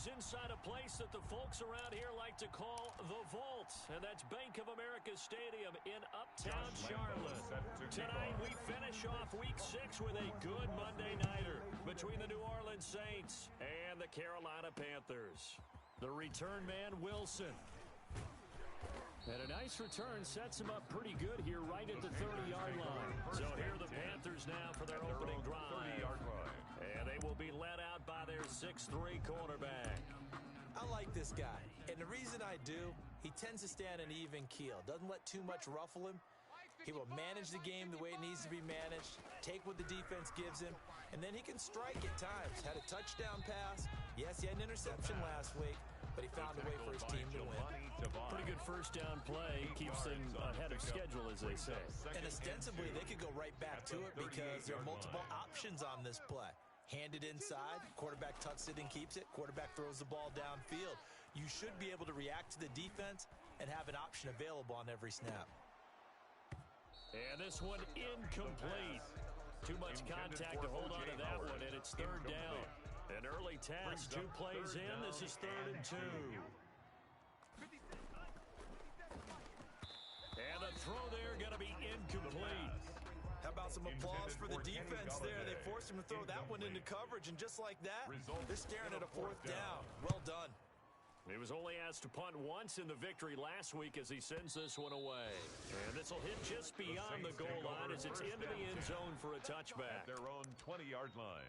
is inside a place that the folks around here like to call the Vault, and that's Bank of America Stadium in Uptown Charlotte. Tonight we finish off Week 6 with a good Monday nighter between the New Orleans Saints and the Carolina Panthers. The return man, Wilson. And a nice return sets him up pretty good here right at the 30-yard line. So here are the Panthers now for their opening drive. 30-yard line. And they will be led out by their 6'3 quarterback. I like this guy. And the reason I do, he tends to stay on an even keel. Doesn't let too much ruffle him. He will manage the game the way it needs to be managed, take what the defense gives him, and then he can strike at times. Had a touchdown pass. Yes, he had an interception last week, but he found a way for his team to win. Pretty good first down play. Keeps them ahead of schedule, as they say. And ostensibly, they could go right back to it because there are multiple options on this play. Hand it inside, quarterback tucks it and keeps it, quarterback throws the ball downfield. You should be able to react to the defense and have an option available on every snap. And this one incomplete. Too much contact to hold on to that one, and it's third down. An early task, 2 plays in. This is 3rd and 2. And the throw there going to be incomplete. How about some applause for the defense there? They forced him to throw that one into coverage, and just like that, they're staring at a 4th down. Well done. He was only asked to punt once in the victory last week as he sends this one away. And this will hit just beyond the goal line as it's into the end zone for a touchback. At their own 20-yard line.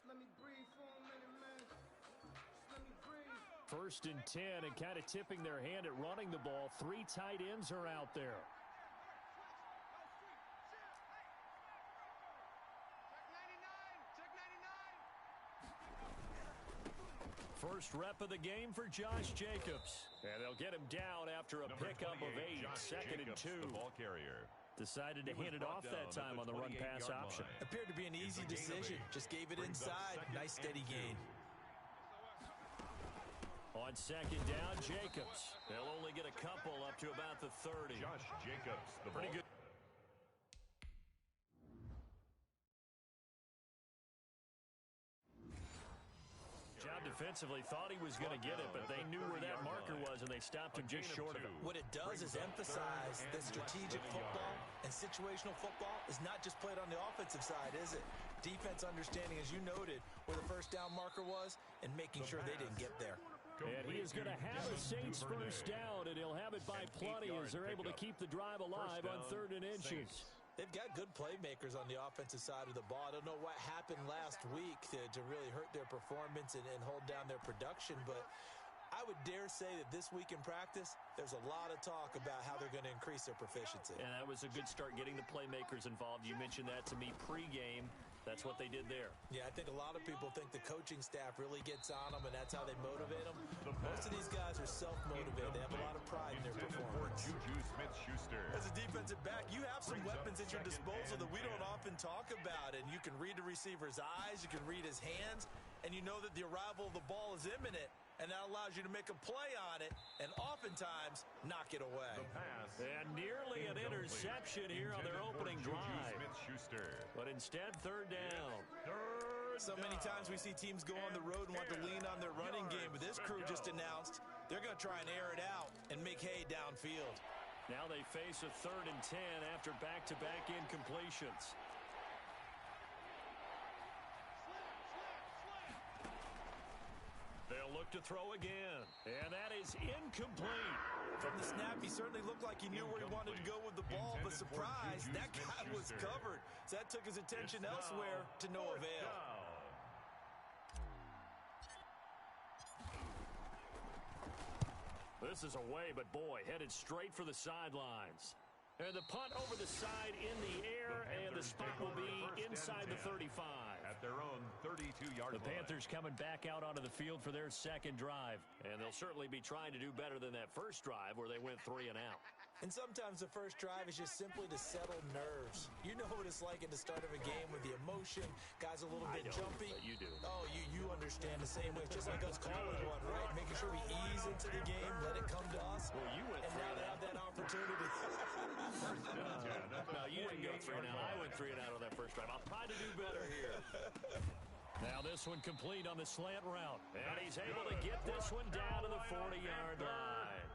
Let me breathe for a minute, man. Let me breathe. 1st and 10, and kind of tipping their hand at running the ball. 3 tight ends are out there. First rep of the game for Josh Jacobs. And they'll get him down after a pickup of 8, 2nd and 2. The ball carrier. Decided to hand it off that time on the run-pass option. Appeared to be an easy decision. Just gave it inside. Nice steady gain. On 2nd down, Jacobs. They'll only get a couple up to about the 30. Josh Jacobs. The pretty good. Defensively thought he was going to get it, but they knew where that marker was, and they stopped him just short of it. What it does is emphasize that strategic football and situational football is not just played on the offensive side, is it? Defense understanding, as you noted, where the first down marker was and making sure they didn't get there. And he is going to have a Saints first down, and he'll have it by plenty as they're able to keep the drive alive on 3rd and inches. They've got good playmakers on the offensive side of the ball. I don't know what happened last week to really hurt their performance and hold down their production, but I would dare say that this week in practice, there's a lot of talk about how they're going to increase their proficiency. And that was a good start getting the playmakers involved. You mentioned that to me pregame. That's what they did there. Yeah, I think a lot of people think the coaching staff really gets on them, and that's how they motivate them. Most of these guys are self-motivated. They have a lot of pride in their performance. Juju Smith-Schuster. As a defensive back, you have some weapons at your disposal that we don't often talk about, and you can read the receiver's eyes, you can read his hands, and you know that the arrival of the ball is imminent, and that allows you to make a play on it and oftentimes knock it away. And nearly an interception here on their opening drive. But instead, 3rd down. So many times we see teams go on the road and want to lean on their running game, but this crew just announced they're going to try and air it out and make hay downfield. Now they face a 3rd and 10 after back-to-back incompletions. They'll look to throw again, and that is incomplete. From the snap, he certainly looked like he knew where he wanted to go with the ball, but surprise, that guy was covered. So that took his attention elsewhere to no avail. This is away, but boy, headed straight for the sidelines. And the punt over the side in the air, and the spot will be inside the 35. At their own 32-yard line. The Panthers coming back out onto the field for their 2nd drive. And they'll certainly be trying to do better than that first drive where they went 3 and out. And sometimes the first drive is just simply to settle nerves. You know what it's like at the start of a game with the emotion. Guys a little bit jumpy. You do. Oh, you understand the same way. Just like us calling one, right? Making sure we ease into the game, let it come to us. Well, you went and now they have that opportunity. No, you didn't go 3 and out. I went 3 and out on that first drive. I'll try to do better here. Now this one complete on the slant route. And he's able to get this one down to the 40-yard line.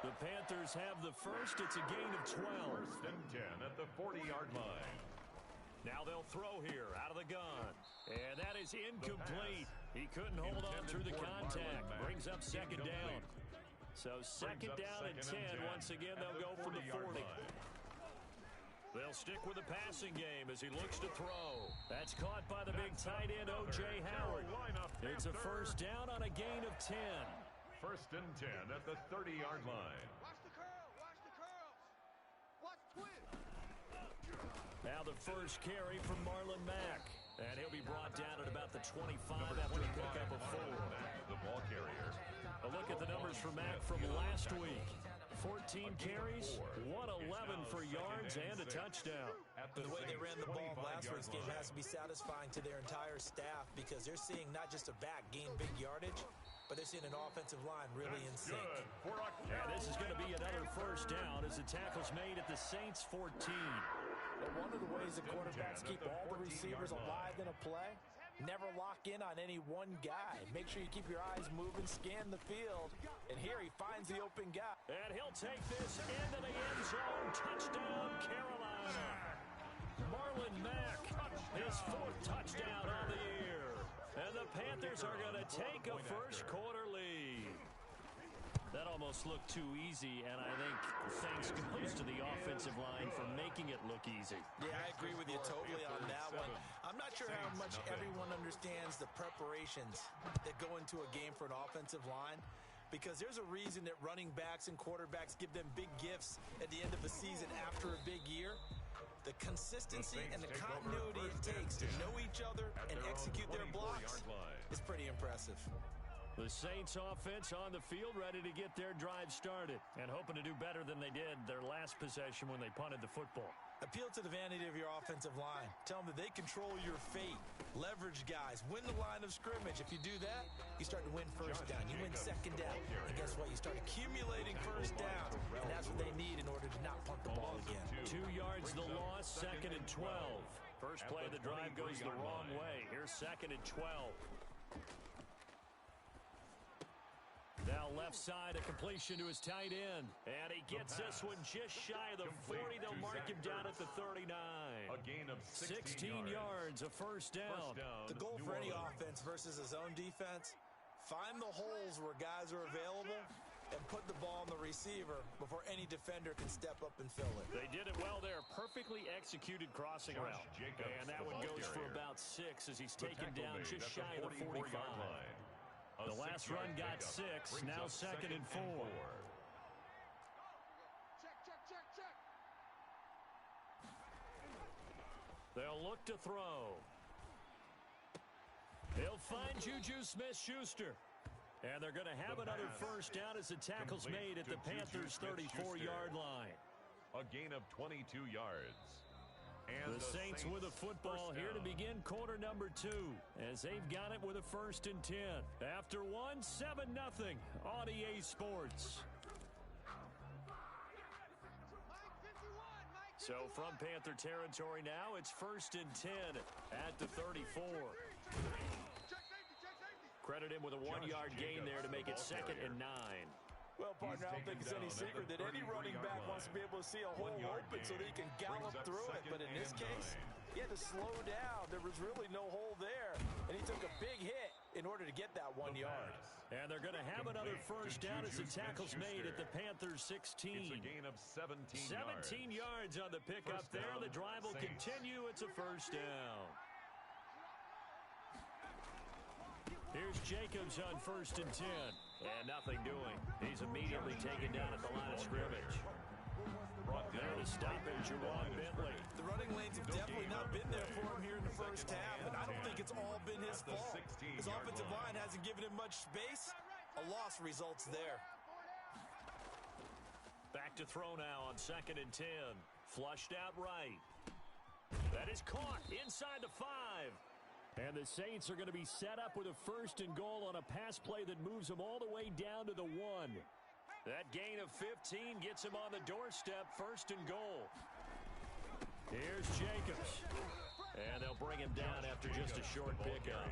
The Panthers have the first. It's a gain of 12. First and 10 at the 40-yard line. Now they'll throw here out of the gun. And that is incomplete. He couldn't hold on through the contact. Brings up second down. So second down and 10. Once again, they'll go for the 40. They'll stick with the passing game as he looks to throw. That's caught by the big tight end, O.J. Howard. It's a first down on a gain of 10. First and 10 at the 30-yard line. Watch the curl. Watch the curls. Watch twist. Now the first carry from Marlon Mack. And he'll be brought down at about the 25 after a pickup of 4. The ball carrier. A look at the numbers for Mack from last week. 14 carries, 111 for yards, and a touchdown. The way they ran the ball in last week's game has to be satisfying to their entire staff because they're seeing not just a back gain big yardage, but they're seeing an offensive line really in sync. And this is going to be another first down as the tackle's made at the Saints' 14. But one of the ways the quarterbacks keep all the receivers alive in a play, never lock in on any one guy. Make sure you keep your eyes moving, scan the field, and here he finds the open guy. And he'll take this into the end zone. Touchdown, Carolina. Marlon Mack, his 4th touchdown on the year. And the Panthers are going to take a first quarter lead. That almost looked too easy, and I think thanks goes to the offensive line for making it look easy. Yeah, I agree with you totally on that one. I'm not sure how much everyone understands the preparations that go into a game for an offensive line, because there's a reason that running backs and quarterbacks give them big gifts at the end of a season after a big year. The consistency and the continuity it takes to know each other and execute their blocks is pretty impressive. The Saints offense on the field ready to get their drive started and hoping to do better than they did their last possession when they punted the football. Appeal to the vanity of your offensive line. Tell them that they control your fate. Leverage guys. Win the line of scrimmage. If you do that, you start to win first down. You win second down. And guess what? You start accumulating first downs. And that's what they need in order to not punt the ball again. 2 yards the loss, second and 12. First play of the drive goes the wrong way. Here's second and 12. Now left side, a completion to his tight end. And he gets this one just shy of the 40. They'll mark him down at the 39. A gain of 16 yards, a first down. The goal for any offense versus a zone defense, find the holes where guys are available and put the ball on the receiver before any defender can step up and fill it. They did it well there. Perfectly executed crossing route. And that one goes for about 6 as he's taken down just shy of the 45. The last run got 6, now second and 4. Check. They'll look to throw. He'll find Juju Smith-Schuster. And they're going to have another first down as the tackle's made at the Panthers' 34-yard line. A gain of 22 yards. And the Saints with a football here to begin quarter number 2 as they've got it with a first and 10. After 1, 7-0 on EA Sports. So from Panther territory now, it's first and 10 at the 34. Credit him with a 1-yard gain there to make it second and 9. Well, partner, I don't think it's any secret that any running back wants to be able to see a hole open so that he can gallop through it. But in this case, he had to slow down. There was really no hole there. And he took a big hit in order to get that 1 yard. And they're going to have another first down as the tackle's made at the Panthers' 16. It's a gain of 17 yards on the pickup there. The drive will continue. It's a first down. Here's Jacobs on first and 10. And nothing doing. He's immediately taken down at the line of scrimmage. There to stop it, Jerron Bentley. The running lanes have definitely not been there for him here in the first half, and I don't think it's all been his fault. His offensive line hasn't given him much space. A loss results there. Back to throw now on second and 10. Flushed out right. That is caught inside the 5. And the Saints are going to be set up with a first and goal on a pass play that moves them all the way down to the 1. That gain of 15 gets him on the doorstep, first and goal. Here's Jacobs. And they'll bring him down after just a short pickup.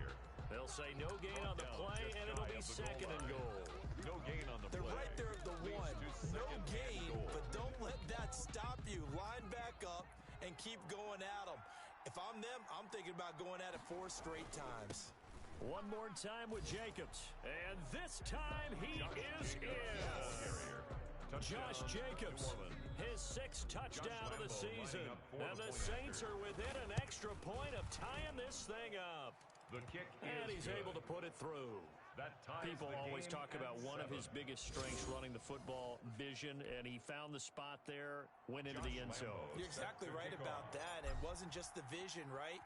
They'll say no gain on the play, and it'll be second and goal. No gain on the play. They're right there at the one. No gain, but don't let that stop you. Line back up and keep going at them. If I'm them, I'm thinking about going at it 4 straight times. One more time with Jacobs. And this time he is in. Josh Jacobs, his 6th touchdown of the season. And the Saints are within an extra point of tying this thing up. The kick and he's able to put it through. People always talk about one of his biggest strengths, running the football, vision, and he found the spot there, went into the end zone. You're exactly right about that. It wasn't just the vision, right?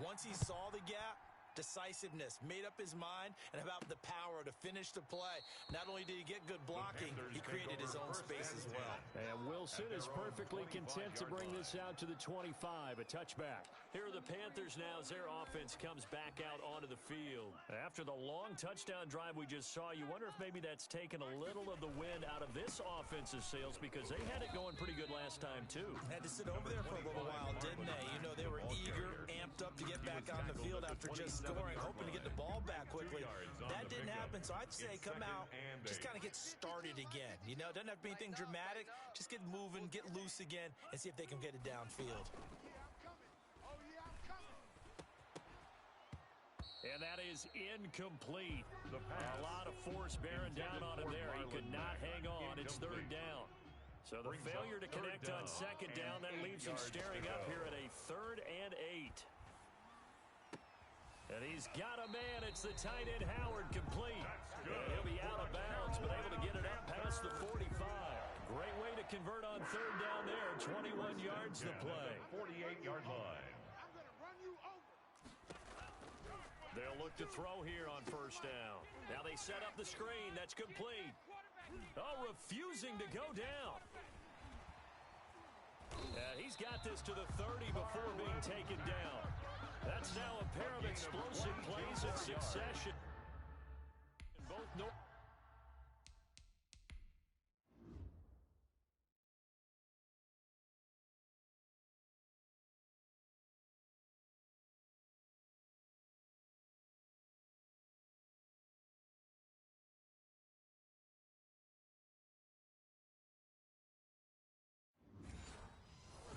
Once he saw the gap, decisiveness, made up his mind, and about the power to finish the play. Not only did he get good blocking, he created his own space as well. And Wilson is perfectly content to bring this out to the 25, a touchback. Here are the Panthers now as their offense comes back out onto the field. After the long touchdown drive we just saw, you wonder if maybe that's taken a little of the wind out of this offensive sails, because they had it going pretty good last time, too. Had to sit over there for a little while, didn't they? You know, they were eager, amped up to get back on the field after just scoring, hoping to get the ball back quickly. That didn't happen, so I'd say come out, just kind of get started again. You know, doesn't have to be anything dramatic. Just get moving, get loose again, and see if they can get it downfield. And that is incomplete. A lot of force bearing down on him there. He could not hang on. It's 3rd down. So the failure to connect on 2nd down, that leaves him staring up here at a 3rd and 8. And he's got a man. It's the tight end, Howard, complete. And he'll be out of bounds, but able to get it up past the 45. Great way to convert on 3rd down there. 21 yards to play. 48-yard line. They'll look to throw here on 1st down. Now they set up the screen. That's complete. Oh, refusing to go down. He's got this to the 30 before being taken down. That's now a pair of explosive plays in succession. Both North.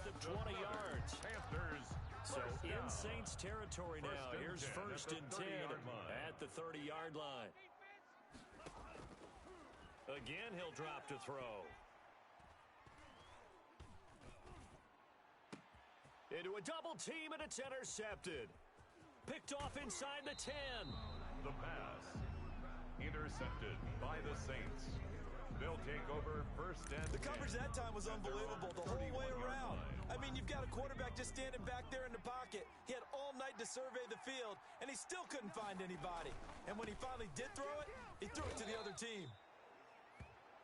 The 20 yards. Panthers. So in Saints territory now. Here's 1st and 10 at the 30-yard line. Again, he'll drop to throw. Into a double team, and it's intercepted. Picked off inside the 10. The pass. Intercepted by the Saints. They'll take over 1st and 10. The coverage that time was unbelievable the whole way around. I mean, you've got a quarterback just standing back there in the pocket. He had all night to survey the field, and he still couldn't find anybody. And when he finally did throw it, he threw it to the other team.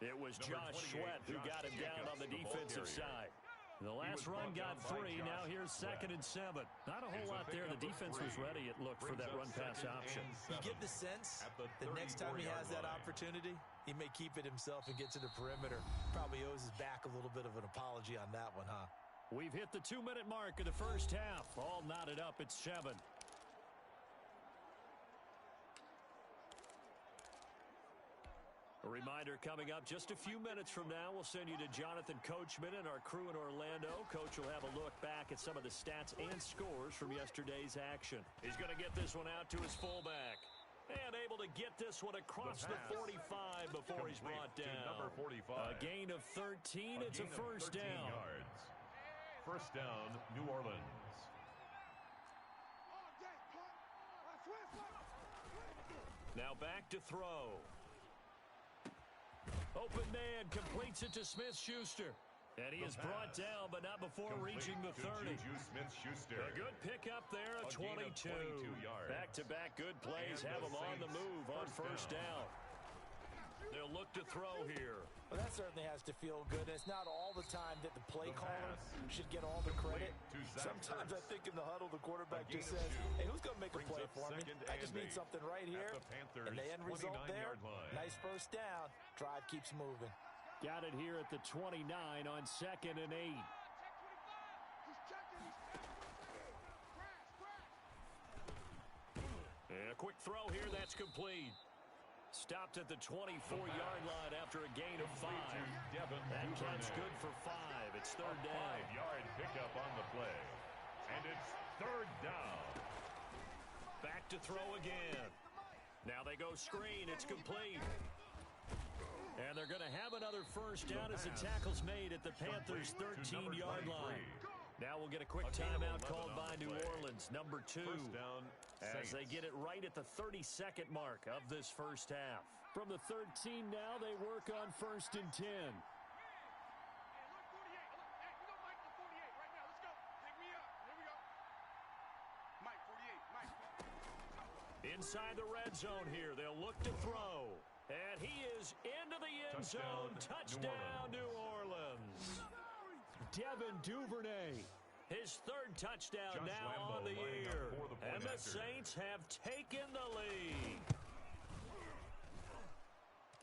It was Josh Sweat who got him down on the defensive side. The last run got 3. Now here's 2nd and 7. Not a whole lot there. The defense was ready, it looked, for that run-pass option. You get the sense the next time he has that opportunity, he may keep it himself and get to the perimeter. Probably owes his back a little bit of an apology on that one, huh? We've hit the 2-minute mark of the 1st half. All knotted up at 7. A reminder coming up just a few minutes from now, we'll send you to Jonathan Coachman and our crew in Orlando. Coach will have a look back at some of the stats and scores from yesterday's action. He's going to get this one out to his fullback. And able to get this one across the 45 before he's brought down. Number 45. A gain of 13. It's a 1st down. Yards. 1st down, New Orleans. Now back to throw. Open man completes it to Smith-Schuster. And he is brought down, but not before reaching the 30. A good pickup there, a 22. Back-to-back good plays have him on the move on 1st down. They'll look to throw here. Well, that certainly has to feel good. And it's not all the time that the play caller should get all the credit. Sometimes I think in the huddle, the quarterback just says, hey, who's going to make a play for me? I just need something right here. And the end result there, nice 1st down. Drive keeps moving. Got it here at the 29 on 2nd and 8. And a quick throw here, that's complete. Stopped at the 24-yard line after a gain of 5. That catch good for 5. It's third down. 5-yard pickup on the play. And it's third down. Back to throw again. Now they go screen. It's complete. And they're going to have another first down as the tackle's made at the Panthers' 13-yard line. Now we'll get a quick timeout called by New Orleans, number 2, as they get it right at the 32nd mark of this first half. From the 13 now, they work on 1st and 10. Inside the red zone here, they'll look to throw. And he is into the end zone. Touchdown, New Orleans. Devin Duvernay, his 3rd touchdown now on the year. And the Saints have taken the lead.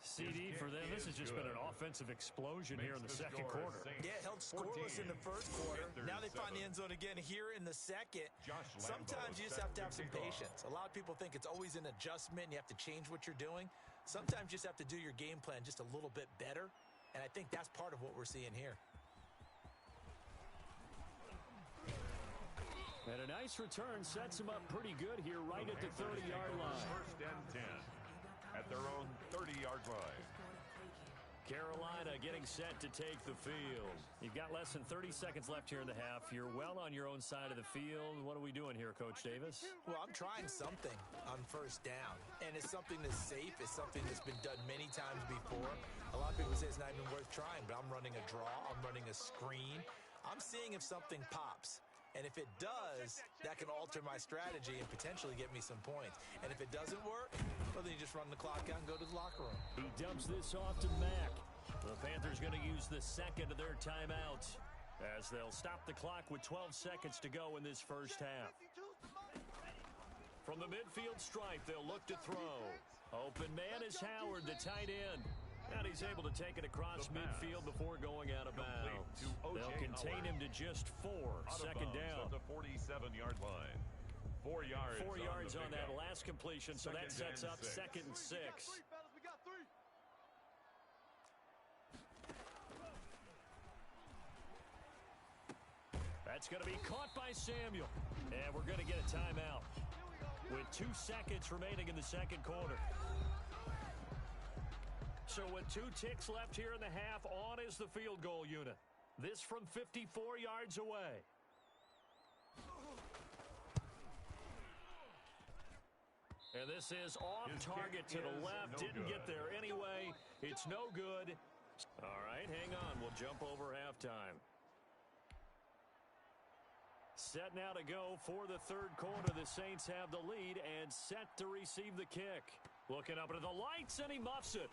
CD for them, this has just been an offensive explosion here in the second quarter. Yeah, held scoreless in the first quarter. Now they find the end zone again here in the second. Sometimes you just have to have some patience. A lot of people think it's always an adjustment. You have to change what you're doing. Sometimes you just have to do your game plan just a little bit better. And I think that's part of what we're seeing here. And a nice return sets him up pretty good here right at the 30-yard line. 1st and 10 at their own 30-yard line. Carolina getting set to take the field. You've got less than 30 seconds left here in the half. You're well on your own side of the field. What are we doing here, Coach Davis? Well, I'm trying something on 1st down. And it's something that's safe. It's something that's been done many times before. A lot of people say it's not even worth trying, but I'm running a draw. I'm running a screen. I'm seeing if something pops. And if it does, that can alter my strategy and potentially get me some points. And if it doesn't work, well, then you just run the clock out and go to the locker room. He dumps this off to Mack. The Panthers going to use the second of their timeout as they'll stop the clock with 12 seconds to go in this first half. From the midfield stripe, they'll look to throw. Open man is Howard, the tight end. And he's able to take it across midfield before going out of bounds. They'll contain him to just 4. Second down. At the 47-yard line. 4 yards. 4 yards on that last completion, so that sets up 2nd and 6. That's going to be caught by Samuel. And we're going to get a timeout with 2 seconds remaining in the second quarter. So with 2 ticks left here in the half, on is the field goal unit. This from 54 yards away. And this is off target to the left. Didn't get there anyway. It's no good. All right, hang on. We'll jump over halftime. Set now to go for the third quarter. The Saints have the lead and set to receive the kick. Looking up into the lights, and he muffs it.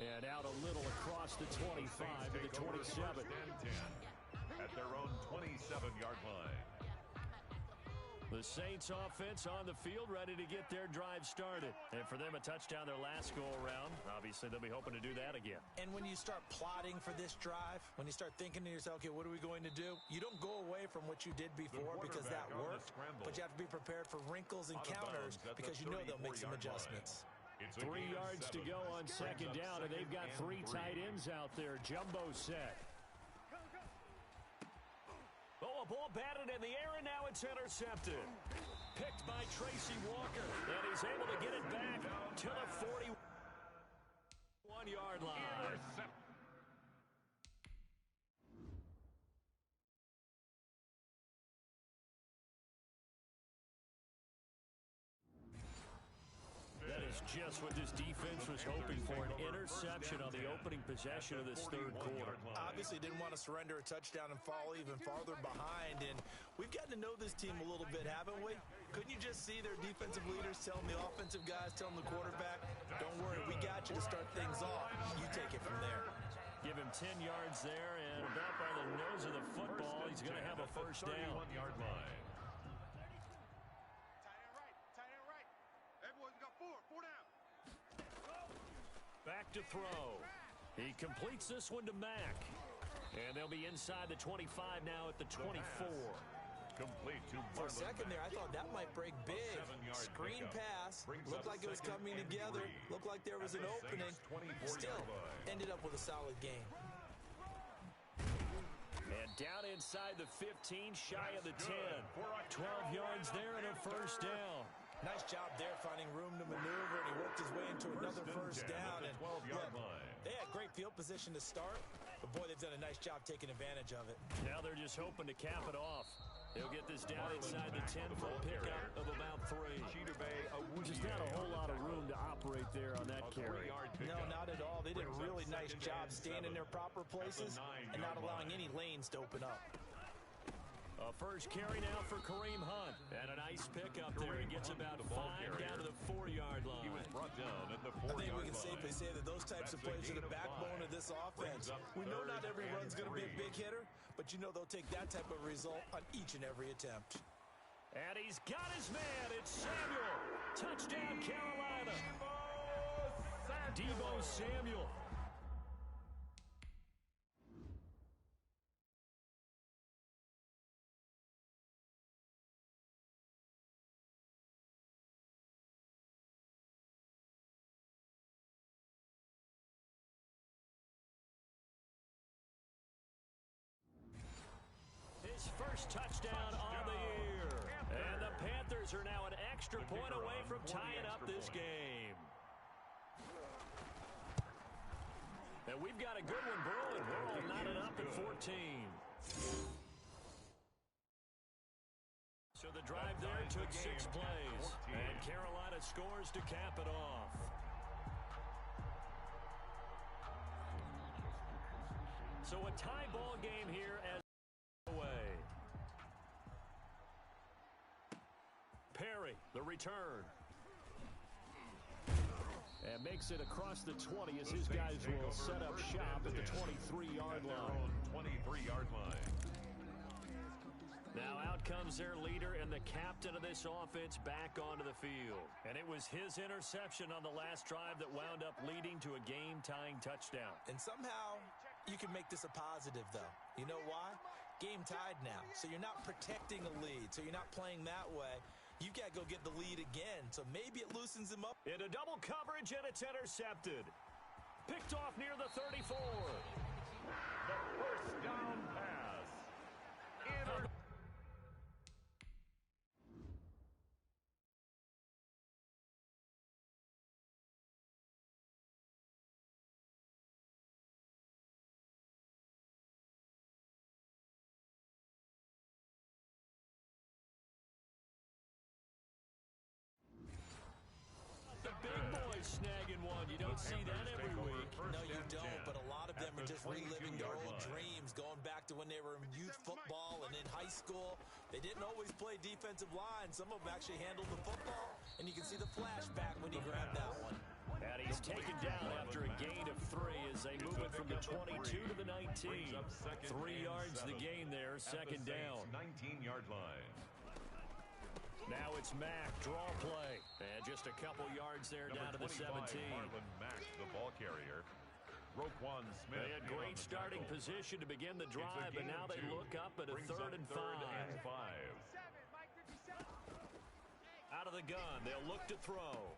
And out a little across the 25 to the 27. At their own 27-yard line. The Saints offense on the field ready to get their drive started. And for them, a touchdown their last go-around. Obviously, they'll be hoping to do that again. And when you start plotting for this drive, when you start thinking to yourself, okay, what are we going to do? You don't go away from what you did before because that worked. But you have to be prepared for wrinkles and counters because you know they'll make some adjustments. 3 yards to go on second down, and they've got 3 tight ends out there. Jumbo set. Oh, a ball batted in the air, and now it's intercepted. Picked by Tracy Walker, and he's able to get it back to the 41-yard line. Just what this defense was hoping for, an interception on the opening possession of this third quarter. Obviously didn't want to surrender a touchdown and fall even farther behind, and we've gotten to know this team a little bit, haven't we? Couldn't you just see their defensive leaders telling the offensive guys, telling the quarterback, don't worry, we got you to start things off. You take it from there. Give him 10 yards there, and about by the nose of the football, he's going to have a first down. 31-yard line. Back to throw. He completes this one to Mack. And they'll be inside the 25 now at the 24. Complete to For a second there, I thought that might break big. 7-yard Screen pickup. pass. Brings Looked up like it was second coming and together. 3. Looked like there was At an the opening. Saints' 24-yard Still line. ended up with a solid game. And down inside the 15, shy of the 10. 12 yards there and a first down. Nice job there finding room to maneuver, and he worked his way into another first down. And 12-yard look, line. they had great field position to start, but boy, they've done a nice job taking advantage of it. Now they're just hoping to cap it off. They'll get this down inside the 10 for a pickup of about 3. Just not a whole lot of room to operate there on that carry. No, not at all. They did a really nice job staying in their proper places and not allowing any lanes to open up. A first carry now for Kareem Hunt. And a nice pickup there. He gets about 5 down to the 4-yard line. He was brought down at the 4-yard line. I think we can safely say that those types of plays are the backbone of this offense. We know not every run's going to be a big hitter, but you know they'll take that type of result on each and every attempt. And he's got his man. It's Samuel. Touchdown, Carolina. Deebo Samuel. His first touchdown on the year. And the Panthers are now an extra point away from tying up this game. And we've got a good one brewing. We're all knotted up at 14. So the drive there took 6 plays. And Carolina scores to cap it off. So a tie ball game here as away. Perry, the return. And makes it across the 20 as his guys will set up shop at the 23-yard line. 23-yard line. Now out comes their leader and the captain of this offense back onto the field. And it was his interception on the last drive that wound up leading to a game-tying touchdown. And somehow you can make this a positive, though. You know why? Game tied now, so you're not protecting a lead, so you're not playing that way. You've got to go get the lead again, so maybe it loosens him up. Into double coverage, and it's intercepted. Picked off near the 34. The first down pass. The big boys snagging one. You don't see that every week. No, you don't, but a lot of them are just reliving their old dreams, going back to when they were in youth football and in high school. They didn't always play defensive line. Some of them actually handled the football, and you can see the flashback when he grabbed that one. And he's taken down after a gain of 3 as they move it from the 22 to the 19. 3 yards the gain there, second down. 19-yard line. Now it's Mack, draw play. And just a couple yards there down to the 17. Marlon Mack, the ball carrier. Roquan Smith. They had great starting position to begin the drive, but now they look up at a 3rd and 5. Out of the gun, they'll look to throw.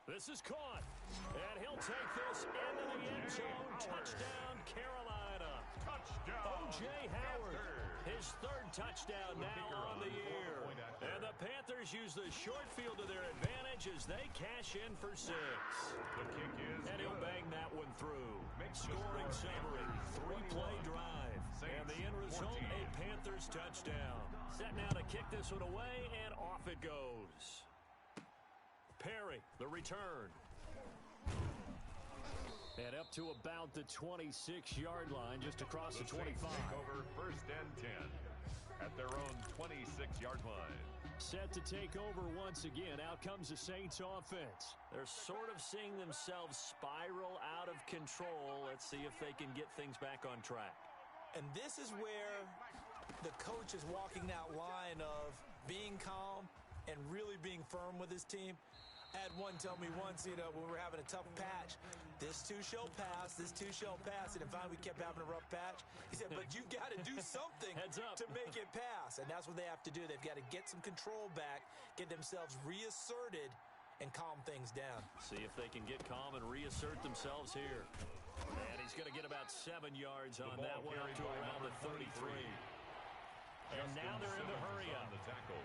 This is caught. And he'll take this into the end zone. Touchdown, Carolina. Touchdown. O.J. Howard, his 3rd touchdown now on the year. And the Panthers use the short field to their advantage as they cash in for 6. The kick is And he'll good. bang that one through. Scoring summary, 3-play drive. And the end result, a Panthers touchdown. Set now to kick this one away, and off it goes. Perry, the return. And up to about the 26-yard line, just across the 25. Take over 1st and 10 at their own 26-yard line. Set to take over once again. Out comes the Saints offense. They're sort of seeing themselves spiral out of control. Let's see if they can get things back on track. And this is where the coach is walking that line of being calm and really being firm with his team. I had one tell me once, when we were having a tough patch, this too shall pass, and then finally we kept having a rough patch. He said, but you got to do something to make it pass, and that's what they have to do. They've got to get some control back, get themselves reasserted, and calm things down. See if they can get calm and reassert themselves here. And he's going to get about 7 yards on that one, up to around the 33. And now they're in the hurry-up. The tackle.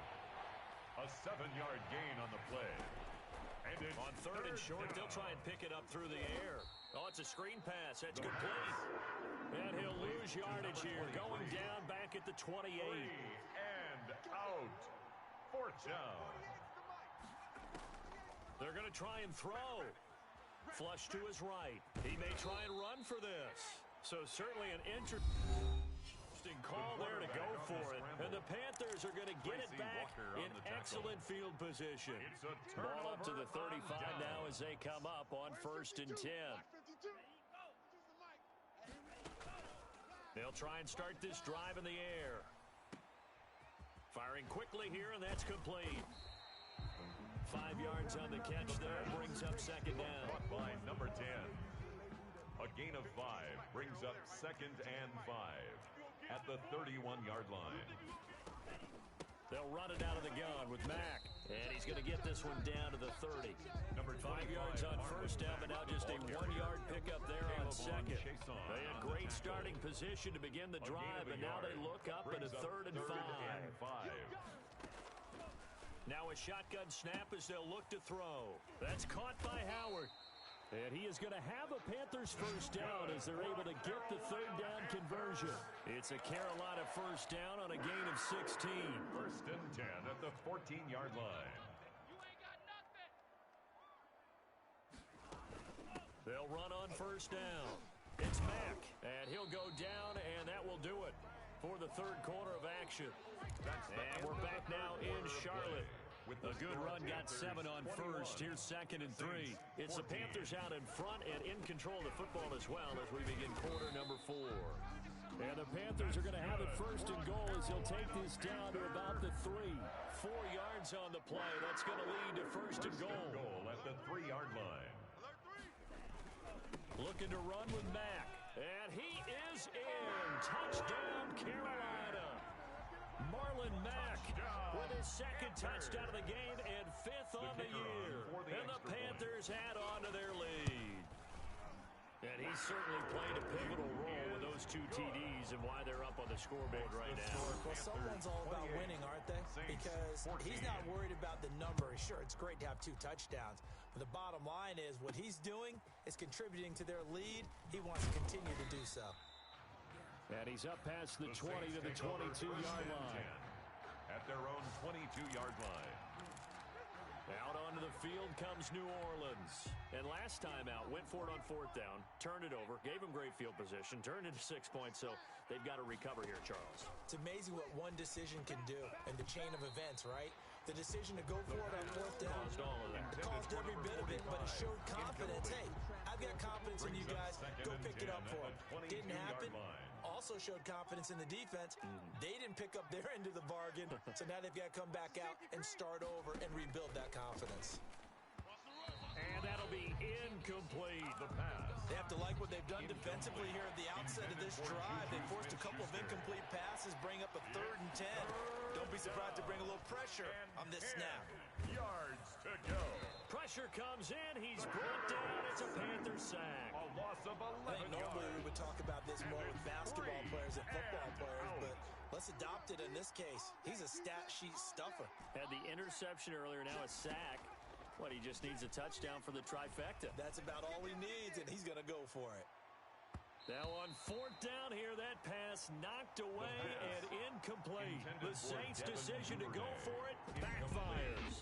A 7-yard gain on the play. And on third and short, they'll try and pick it up through the air. Oh, it's a screen pass. That's complete. And he'll lose yardage here, going down back at the 28. And out. Fourth down. They're going to try and throw. Flush to his right. He may try and run for this. So certainly an interesting call there to go for it. And the Panthers are going to get it back in excellent field position. Ball up to the 35 now as they come up on 1st and 10. They'll try and start this drive in the air. Firing quickly here, and that's complete. 5 yards on the catch there, brings up 2nd down. By number 10. A gain of 5 brings up 2nd and 5 at the 31-yard line. They'll run it out of the gun with Mack. And he's going to get this one down to the 30. Number 5 yards on 1st down, but now just a 1-yard pickup there on 2nd. They had great starting position to begin the drive, and now they look up at a 3rd and 5. Now a shotgun snap as they'll look to throw. That's caught by Howard. And he is going to have a Panthers 1st down as they're able to get the 3rd down conversion. It's a Carolina 1st down on a gain of 16. 1st and 10 at the 14-yard line. They'll run on 1st down. It's Mack, and he'll go down, and that will do it for the 3rd quarter of action. And we're back now in Charlotte. A good run, got 7 on 1st. Here's 2nd and 3. It's the Panthers out in front and in control of the football as well as we begin quarter number 4. And the Panthers are going to have it 1st and goal as he'll take this down to about the 3. 4 yards on the play. That's going to lead to 1st and goal. At the 3-yard line. Looking to run with Mack. And he is in. Touchdown, Carolina. Marlon Mack with his 2nd touchdown of the game and 5th on the year. And the Panthers add on to their lead. And he certainly played a pivotal role with those 2 TDs and why they're up on the scoreboard right now. Well, someone's all about winning, aren't they? Because he's not worried about the number. Sure, it's great to have 2 touchdowns. But the bottom line is what he's doing is contributing to their lead. He wants to continue to do so. And he's up past the 20 to the 22-yard line. At their own 22-yard line. Out onto the field comes New Orleans. And last time out, went for it on 4th down, turned it over, gave him great field position, turned it to 6 points, so they've got to recover here, Charles. It's amazing what one decision can do in the chain of events, right? The decision to go for it on 4th down. Caused all of that. It caused every bit of it, but it showed confidence. Hey, I've got confidence in you guys. Go pick it up for it. Didn't happen. Also showed confidence in the defense. They didn't pick up their end of the bargain, so now they've got to come back out and start over and rebuild that confidence. And that'll be incomplete. The pass. They have to like what they've done defensively here at the outset of this drive. They forced a couple of incomplete passes, bring up a 3rd and 10. Don't be surprised to bring a little pressure on this snap. Yards to go. Pressure comes in. He's brought down. It's a Panther sack. A loss of 11 Normally we would talk about this more with basketball players and football players, but let's adopt it in this case. He's a stat sheet stuffer. Had the interception earlier, now a sack. What, he just needs a touchdown for the trifecta. That's about all he needs, and he's going to go for it. Now on 4th down here, that pass knocked away and incomplete. The Saints' decision to go for it backfires.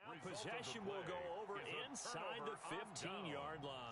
Now possession will go over inside the 15-yard line.